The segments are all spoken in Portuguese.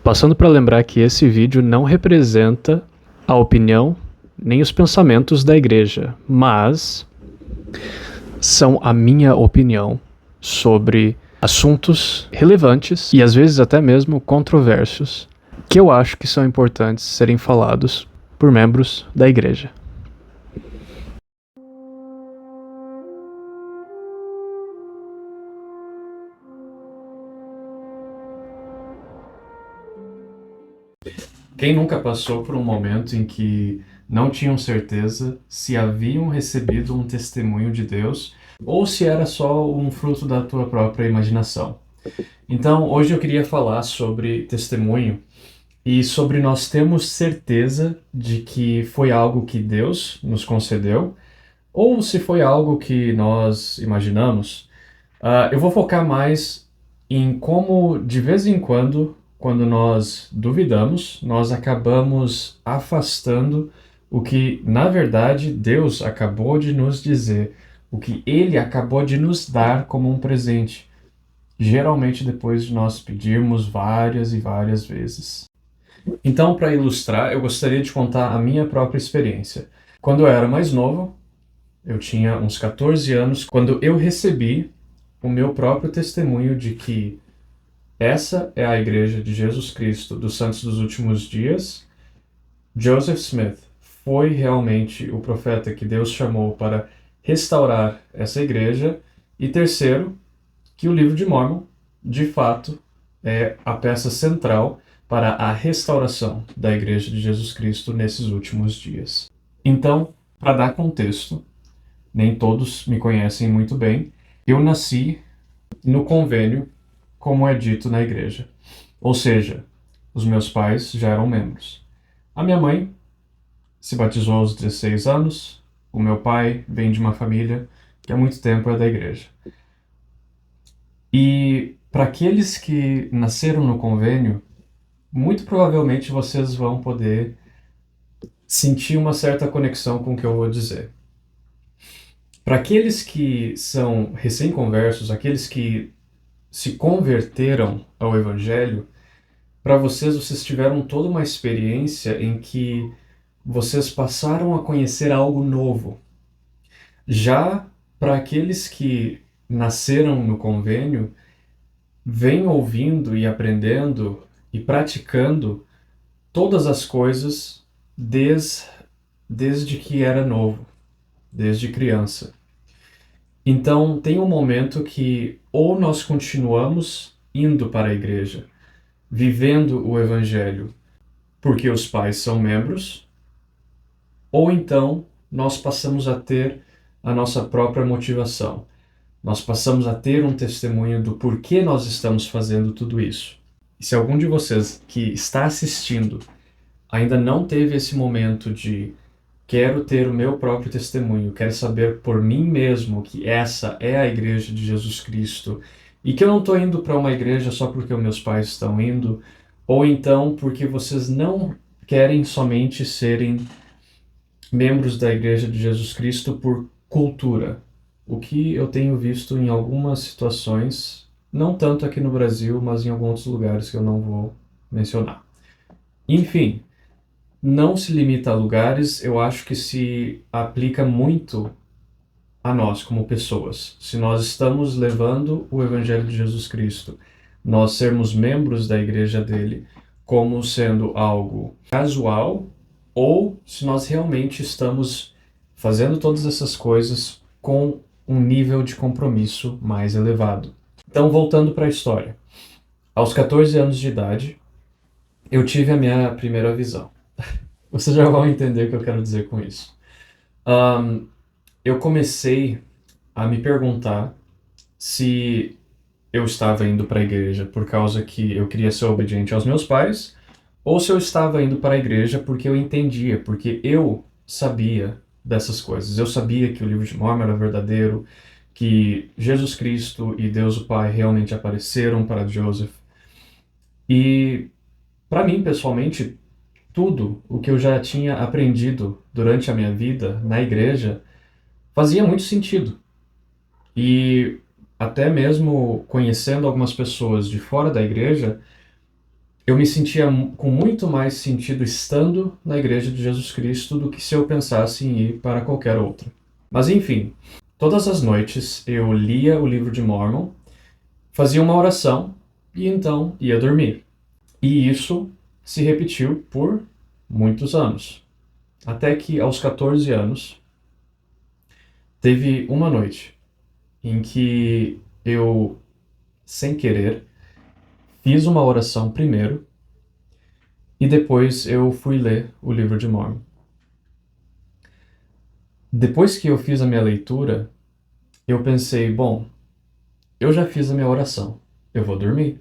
Passando para lembrar que esse vídeo não representa a opinião nem os pensamentos da igreja, mas são a minha opinião sobre assuntos relevantes e às vezes até mesmo controversos que eu acho que são importantes serem falados por membros da igreja. Quem nunca passou por um momento em que não tinham certeza se haviam recebido um testemunho de Deus ou se era só um fruto da tua própria imaginação? Então, hoje eu queria falar sobre testemunho e sobre nós termos certeza de que foi algo que Deus nos concedeu ou se foi algo que nós imaginamos. Eu vou focar mais em como, de vez em quando nós duvidamos, nós acabamos afastando o que, na verdade, Deus acabou de nos dizer, o que Ele acabou de nos dar como um presente, geralmente depois de nós pedirmos várias e várias vezes. Então, para ilustrar, eu gostaria de contar a minha própria experiência. Quando eu era mais novo, eu tinha uns 14 anos, quando eu recebi o meu próprio testemunho de que essa é a Igreja de Jesus Cristo dos Santos dos Últimos Dias. Joseph Smith foi realmente o profeta que Deus chamou para restaurar essa igreja. E terceiro, que o livro de Mórmon, de fato, é a peça central para a restauração da Igreja de Jesus Cristo nesses últimos dias. Então, para dar contexto, nem todos me conhecem muito bem, eu nasci no convênio, como é dito na igreja. Ou seja, os meus pais já eram membros. A minha mãe se batizou aos 16 anos, o meu pai vem de uma família que há muito tempo é da igreja. E para aqueles que nasceram no convênio, muito provavelmente vocês vão poder sentir uma certa conexão com o que eu vou dizer. Para aqueles que são recém-conversos, aqueles que se converteram ao Evangelho, para vocês tiveram toda uma experiência em que vocês passaram a conhecer algo novo. Já para aqueles que nasceram no convênio, vêm ouvindo e aprendendo e praticando todas as coisas desde que era novo, desde criança. Então, tem um momento que ou nós continuamos indo para a igreja, vivendo o Evangelho porque os pais são membros, ou então nós passamos a ter a nossa própria motivação. Nós passamos a ter um testemunho do porquê nós estamos fazendo tudo isso. E se algum de vocês que está assistindo ainda não teve esse momento de quero ter o meu próprio testemunho, quero saber por mim mesmo que essa é a Igreja de Jesus Cristo e que eu não estou indo para uma igreja só porque os meus pais estão indo, ou então porque vocês não querem somente serem membros da Igreja de Jesus Cristo por cultura, o que eu tenho visto em algumas situações, não tanto aqui no Brasil, mas em alguns outros lugares que eu não vou mencionar. Enfim, não se limita a lugares, eu acho que se aplica muito a nós como pessoas. Se nós estamos levando o Evangelho de Jesus Cristo, nós sermos membros da igreja dele como sendo algo casual, ou se nós realmente estamos fazendo todas essas coisas com um nível de compromisso mais elevado. Então, voltando para a história. Aos 14 anos de idade, eu tive a minha primeira visão. Vocês já vão entender o que eu quero dizer com isso. Eu comecei a me perguntar se eu estava indo para a igreja por causa que eu queria ser obediente aos meus pais, ou se eu estava indo para a igreja porque eu entendia, porque eu sabia dessas coisas. Eu sabia que o livro de Mórmon era verdadeiro, que Jesus Cristo e Deus o Pai realmente apareceram para Joseph. E, para mim, pessoalmente, tudo o que eu já tinha aprendido durante a minha vida na igreja fazia muito sentido. E até mesmo conhecendo algumas pessoas de fora da igreja, eu me sentia com muito mais sentido estando na Igreja de Jesus Cristo do que se eu pensasse em ir para qualquer outra. Mas enfim, todas as noites eu lia o livro de Mormon, fazia uma oração e então ia dormir. E isso se repetiu por muitos anos. Até que aos 14 anos, teve uma noite em que eu, sem querer, fiz uma oração primeiro e depois eu fui ler o livro de Mormon. Depois que eu fiz a minha leitura, eu pensei, bom, eu já fiz a minha oração, eu vou dormir.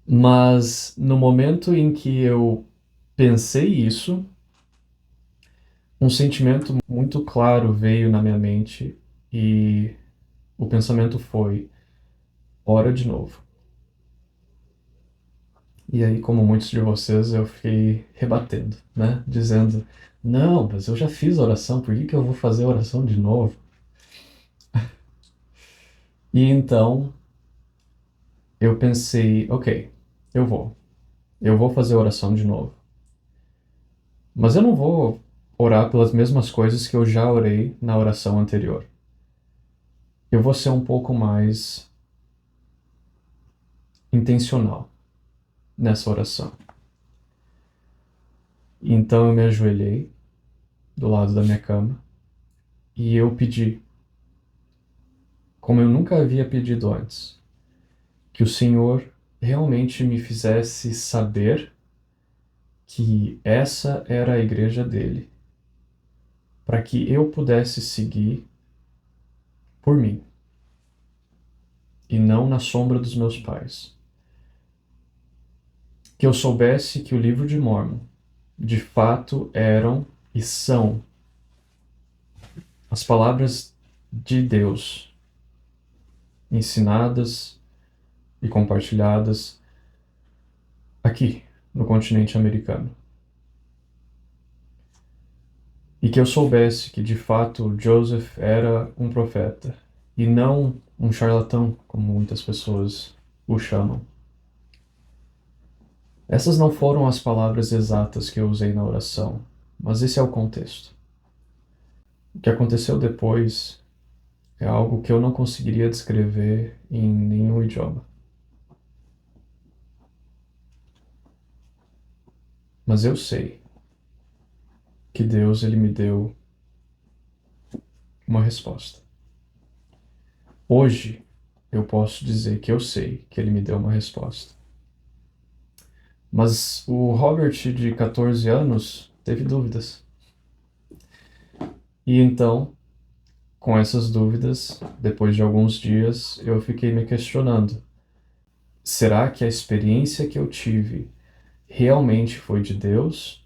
Mas no momento em que eu pensei isso, um sentimento muito claro veio na minha mente e o pensamento foi: ora de novo. E aí, como muitos de vocês, eu fiquei rebatendo, né? Dizendo: não, mas eu já fiz a oração, por que que eu vou fazer a oração de novo? E então eu pensei: ok, eu vou fazer a oração de novo. Mas eu não vou orar pelas mesmas coisas que eu já orei na oração anterior. Eu vou ser um pouco mais intencional nessa oração. Então eu me ajoelhei do lado da minha cama e eu pedi, como eu nunca havia pedido antes, que o Senhor realmente me fizesse saber que essa era a igreja dele, para que eu pudesse seguir por mim e não na sombra dos meus pais. Que eu soubesse que o livro de Mormon de fato eram e são as palavras de Deus ensinadas e compartilhadas aqui no continente americano. E que eu soubesse que de fato Joseph era um profeta e não um charlatão, como muitas pessoas o chamam. Essas não foram as palavras exatas que eu usei na oração, mas esse é o contexto. O que aconteceu depois é algo que eu não conseguiria descrever em nenhum idioma. Mas eu sei que Deus ele me deu uma resposta. Hoje eu posso dizer que eu sei que ele me deu uma resposta. Mas o Robert de 14 anos teve dúvidas. E então, com essas dúvidas, depois de alguns dias, eu fiquei me questionando. Será que a experiência que eu tive realmente foi de Deus?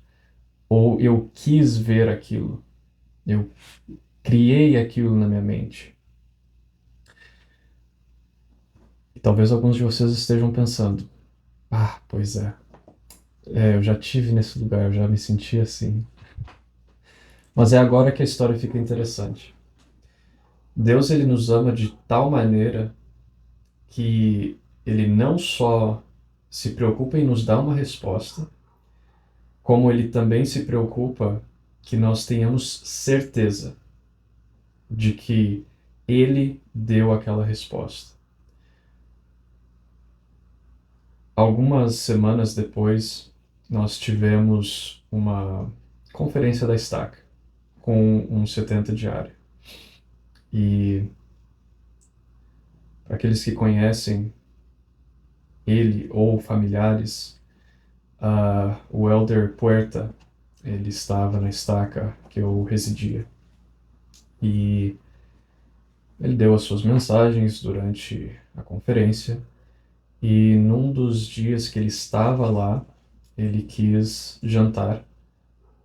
Ou eu quis ver aquilo? Eu criei aquilo na minha mente? E talvez alguns de vocês estejam pensando: ah, pois é, eu já tive nesse lugar, eu já me senti assim. Mas é agora que a história fica interessante. Deus ele nos ama de tal maneira que ele não só se preocupa em nos dar uma resposta, como ele também se preocupa que nós tenhamos certeza de que ele deu aquela resposta. Algumas semanas depois, nós tivemos uma conferência da Estaca com um 70 diário. E para aqueles que conhecem ele ou familiares, o Elder Puerta, ele estava na estaca que eu residia. E ele deu as suas mensagens durante a conferência. E num dos dias que ele estava lá, ele quis jantar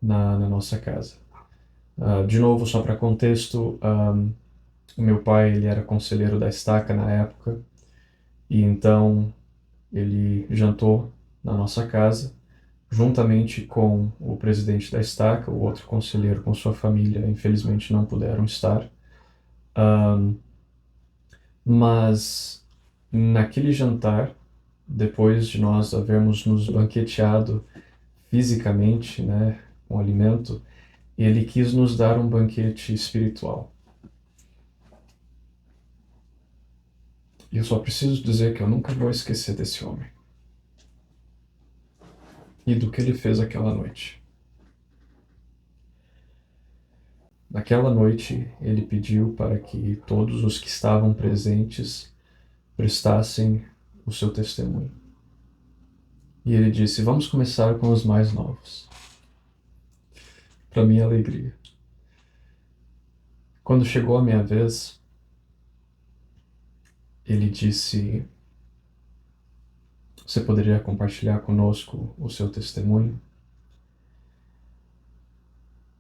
na nossa casa. De novo, só para contexto, o meu pai ele era conselheiro da estaca na época. E então ele jantou na nossa casa, juntamente com o presidente da estaca. O outro conselheiro com sua família, infelizmente, não puderam estar. Mas naquele jantar, depois de nós havermos nos banqueteado fisicamente, né, com alimento, ele quis nos dar um banquete espiritual. E eu só preciso dizer que eu nunca vou esquecer desse homem e do que ele fez aquela noite. Naquela noite, ele pediu para que todos os que estavam presentes prestassem o seu testemunho. E ele disse: vamos começar com os mais novos. Para minha alegria. Quando chegou a minha vez, ele disse: você poderia compartilhar conosco o seu testemunho?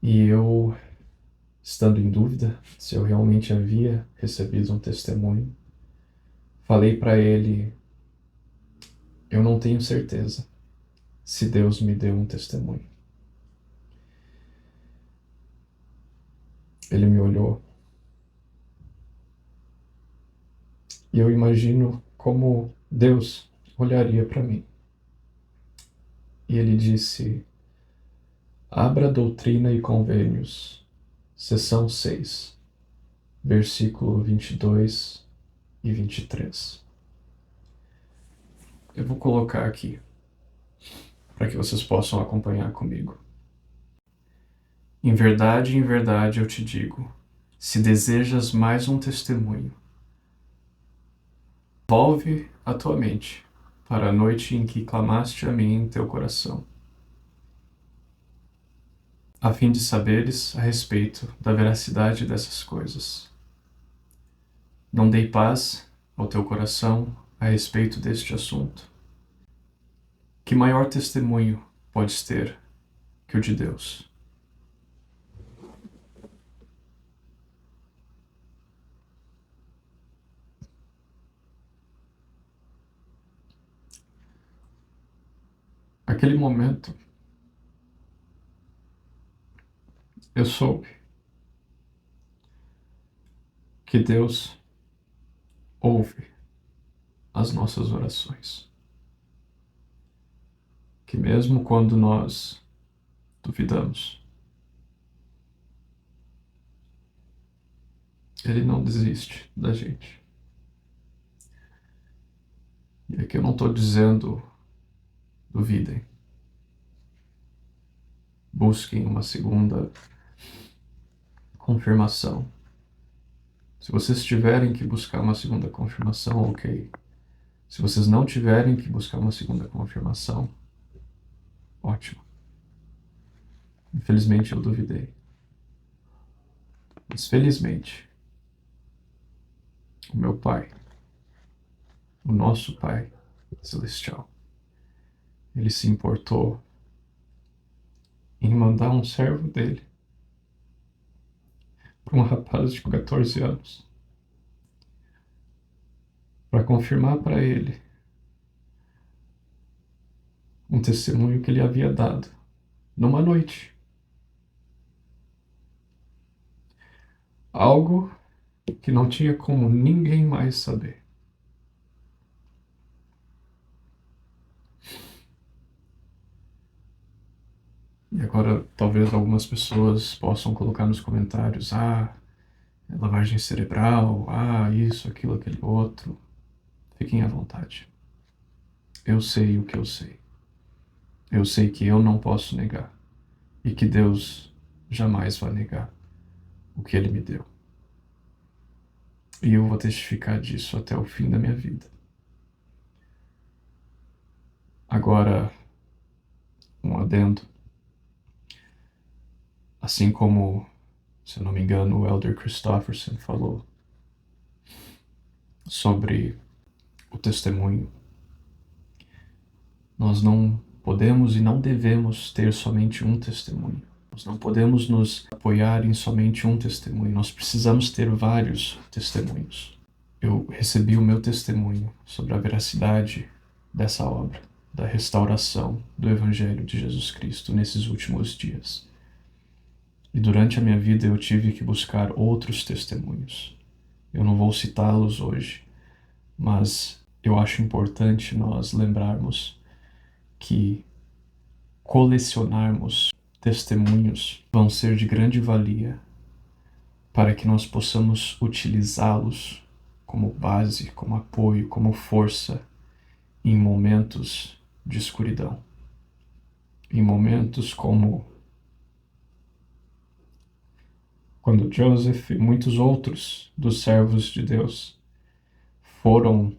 E eu, estando em dúvida se eu realmente havia recebido um testemunho, falei para ele: eu não tenho certeza se Deus me deu um testemunho. Ele me olhou e eu imagino como Deus olharia para mim. E ele disse: abra Doutrina e Convênios, seção 6, versículo 22 e 23. Eu vou colocar aqui para que vocês possam acompanhar comigo. Em verdade eu te digo, se desejas mais um testemunho, volve a tua mente para a noite em que clamaste a mim em teu coração, a fim de saberes a respeito da veracidade dessas coisas. Não dei paz ao teu coração a respeito deste assunto. Que maior testemunho podes ter que o de Deus? Naquele momento, eu soube que Deus ouve as nossas orações. Que mesmo quando nós duvidamos, Ele não desiste da gente. E aqui eu não estou dizendo duvidem. Busquem uma segunda confirmação. Se vocês tiverem que buscar uma segunda confirmação, ok. Se vocês não tiverem que buscar uma segunda confirmação, ótimo. Infelizmente eu duvidei. Mas felizmente, o meu Pai, o nosso Pai Celestial, Ele se importou em mandar um servo dele para um rapaz de 14 anos para confirmar para ele um testemunho que ele havia dado numa noite. Algo que não tinha como ninguém mais saber. E agora talvez algumas pessoas possam colocar nos comentários: é lavagem cerebral, isso, aquilo, aquele outro. Fiquem à vontade. Eu sei o que eu sei. Eu sei que eu não posso negar e que Deus jamais vai negar o que Ele me deu. E eu vou testificar disso até o fim da minha vida. Agora, um adendo. Assim como, se eu não me engano, o Elder Christofferson falou sobre o testemunho, nós não podemos e não devemos ter somente um testemunho. Nós não podemos nos apoiar em somente um testemunho. Nós precisamos ter vários testemunhos. Eu recebi o meu testemunho sobre a veracidade dessa obra, da restauração do Evangelho de Jesus Cristo nesses últimos dias. E durante a minha vida eu tive que buscar outros testemunhos. Eu não vou citá-los hoje, mas eu acho importante nós lembrarmos que colecionarmos testemunhos vão ser de grande valia para que nós possamos utilizá-los como base, como apoio, como força em momentos de escuridão, em momentos como quando Joseph e muitos outros dos servos de Deus foram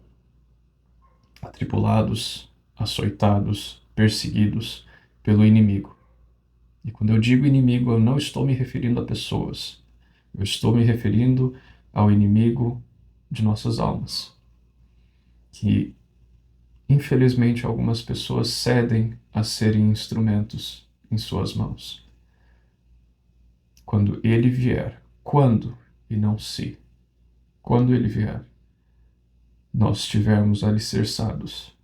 atribulados, açoitados, perseguidos pelo inimigo. E quando eu digo inimigo, eu não estou me referindo a pessoas. Eu estou me referindo ao inimigo de nossas almas, que infelizmente algumas pessoas cedem a serem instrumentos em suas mãos. Quando ele vier, quando e não se, quando ele vier, nós estivermos alicerçados,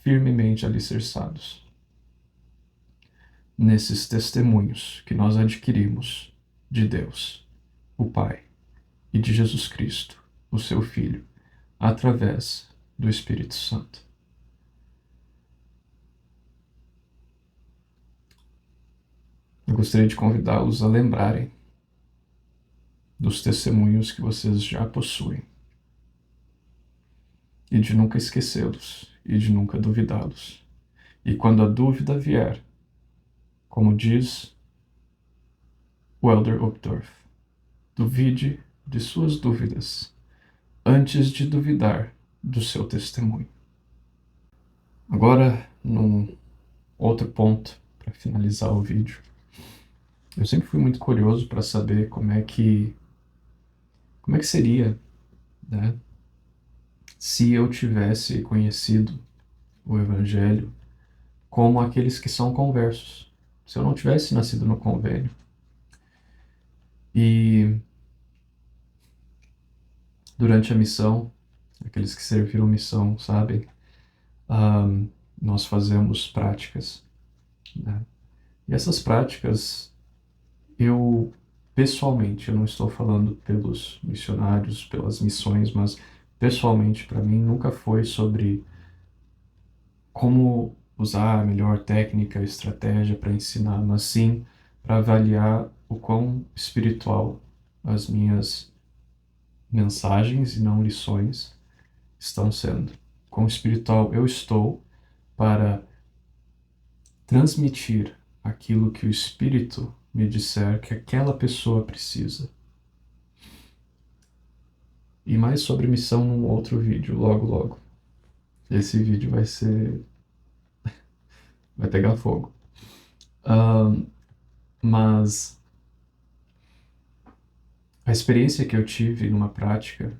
firmemente alicerçados, nesses testemunhos que nós adquirimos de Deus, o Pai, e de Jesus Cristo, o seu Filho, através do Espírito Santo. Eu gostaria de convidá-los a lembrarem dos testemunhos que vocês já possuem e de nunca esquecê-los e de nunca duvidá-los. E quando a dúvida vier, como diz o Elder Uchtdorf, duvide de suas dúvidas antes de duvidar do seu testemunho. Agora, num outro ponto, para finalizar o vídeo, eu sempre fui muito curioso para saber como é que seria, né, se eu tivesse conhecido o Evangelho como aqueles que são conversos, se eu não tivesse nascido no convênio. E durante a missão, aqueles que serviram missão sabem, nós fazemos práticas, né? E essas práticas, pessoalmente, eu não estou falando pelos missionários, pelas missões, mas pessoalmente, para mim, nunca foi sobre como usar a melhor técnica, estratégia para ensinar, mas sim para avaliar o quão espiritual as minhas mensagens e não lições estão sendo. Quão espiritual eu estou para transmitir aquilo que o Espírito me disser que aquela pessoa precisa. E mais sobre missão num outro vídeo, logo logo. Esse vídeo vai pegar fogo. Mas a experiência que eu tive numa prática,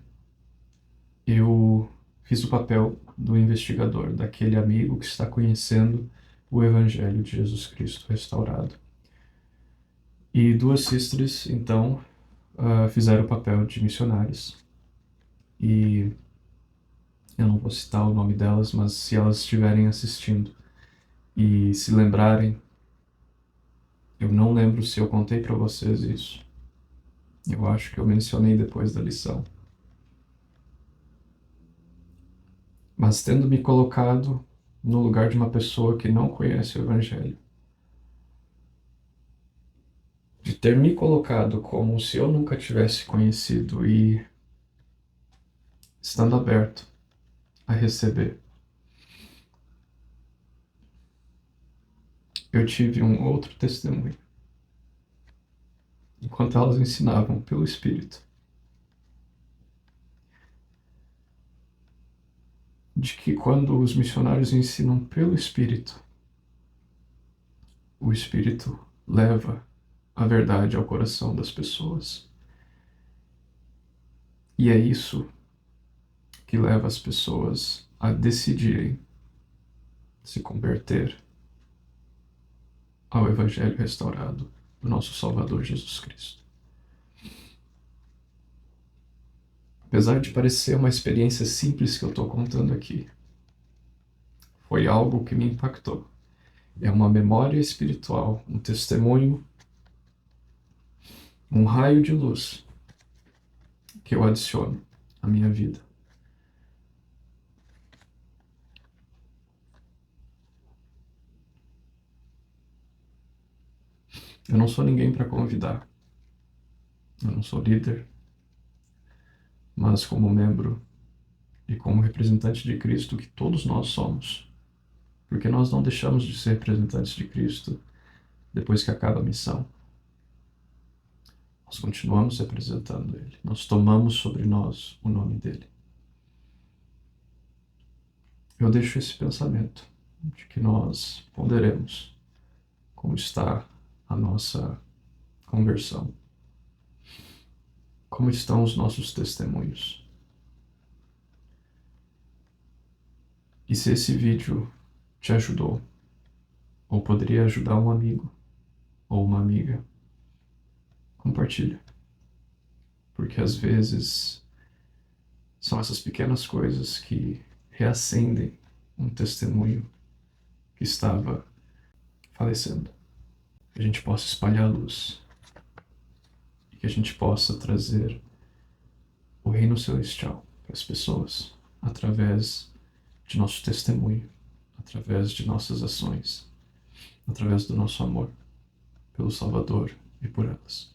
eu fiz o papel do investigador, daquele amigo que está conhecendo o Evangelho de Jesus Cristo restaurado. E duas sisters, então, fizeram o papel de missionárias. E eu não vou citar o nome delas, mas se elas estiverem assistindo e se lembrarem, eu não lembro se eu contei para vocês isso. Eu acho que eu mencionei depois da lição. Mas tendo me colocado no lugar de uma pessoa que não conhece o Evangelho, de ter me colocado como se eu nunca tivesse conhecido e estando aberto a receber, eu tive um outro testemunho, enquanto elas ensinavam pelo Espírito, de que quando os missionários ensinam pelo Espírito, o Espírito leva a verdade ao coração das pessoas. E é isso que leva as pessoas a decidirem se converter ao Evangelho restaurado do nosso Salvador Jesus Cristo. Apesar de parecer uma experiência simples que eu estou contando aqui, foi algo que me impactou. É uma memória espiritual, um testemunho, um raio de luz que eu adiciono à minha vida. Eu não sou ninguém para convidar, eu não sou líder, mas como membro e como representante de Cristo, que todos nós somos, porque nós não deixamos de ser representantes de Cristo depois que acaba a missão. Nós continuamos representando Ele, nós tomamos sobre nós o nome dEle. Eu deixo esse pensamento de que nós ponderemos como está a nossa conversão, como estão os nossos testemunhos. E se esse vídeo te ajudou, ou poderia ajudar um amigo ou uma amiga, compartilha. Porque às vezes são essas pequenas coisas que reacendem um testemunho que estava falecendo. Que a gente possa espalhar a luz e que a gente possa trazer o reino celestial para as pessoas através de nosso testemunho, através de nossas ações, através do nosso amor pelo Salvador e por elas.